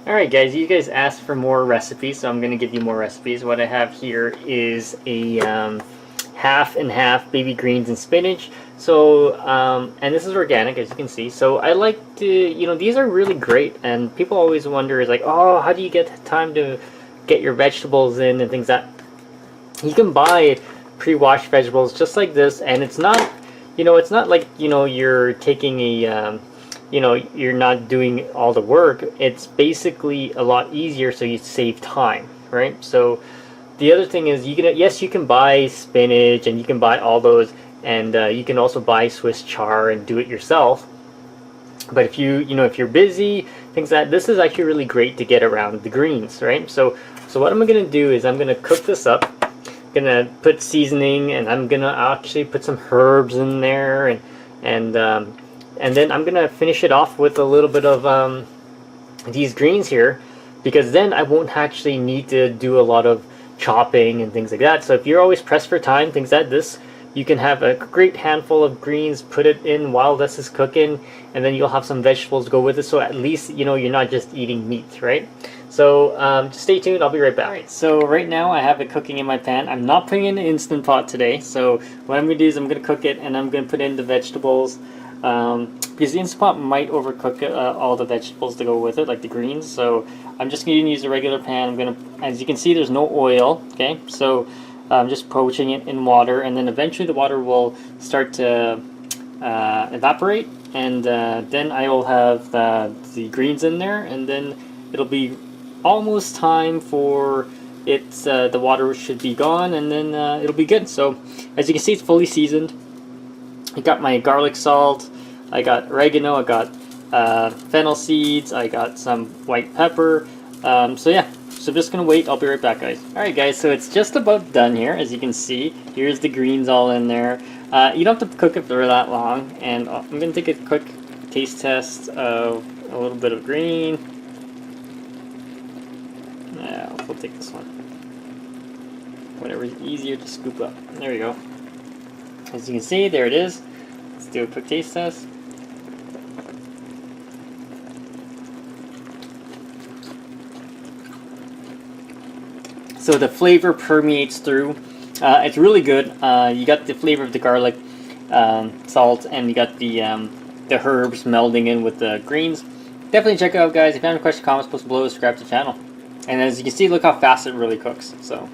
Alright guys, you guys asked for more recipes, so I'm going to give you more recipes. What I have here is a half and half baby greens and spinach. So, and this is organic, as you can see. So I like to, these are really great, and people always wonder, is like, oh, how do you get time to get your vegetables in and things that... You can buy pre-washed vegetables just like this, and it's not, it's not like, you're taking a, you're not doing all the work. It's basically a lot easier, so you save time, right? So the other thing is, yes, you can buy spinach and you can buy all those, and you can also buy Swiss chard and do it yourself. But if if you're busy, things that this is actually really great to get around the greens, right? So what I'm gonna do is I'm gonna cook this up. I'm gonna put seasoning, and I'm gonna actually put some herbs in there, and then I'm gonna finish it off with a little bit of these greens here, because then I won't actually need to do a lot of chopping and things like that. So if you're always pressed for time, things like this, you can have a great handful of greens, put it in while this is cooking, and then you'll have some vegetables to go with it, so at least you're not just eating meat, right? So just stay tuned, I'll be right back. Alright, so right now I have it cooking in my pan. I'm not putting it in an Instant Pot today, so what I'm going to do is I'm going to cook it, and I'm going to put in the vegetables, because the Instant Pot might overcook all the vegetables to go with it, like the greens. So I'm just going to use a regular pan. I'm going to, as you can see, there's no oil, okay? So I'm just poaching it in water, and then eventually the water will start to evaporate, and then I will have the greens in there, and then it'll be almost time for it. The water should be gone, and then it'll be good. So as you can see, it's fully seasoned. I got my garlic salt, I got oregano, I got fennel seeds, I got some white pepper. So yeah, so I'm just gonna wait. I'll be right back, guys. Alright guys, so it's just about done here. As you can see, here's the greens all in there. You don't have to cook it for that long, and I'm gonna take a quick taste test of a little bit of green. Yeah, we'll take this one. Whatever's easier to scoop up. There we go. As you can see, there it is. Let's do a quick taste test. So the flavor permeates through. It's really good. You got the flavor of the garlic, salt, and you got the herbs melding in with the greens. Definitely check it out, guys. If you have any questions, comments, post below, subscribe to the channel. And as you can see, look how fast it really cooks. So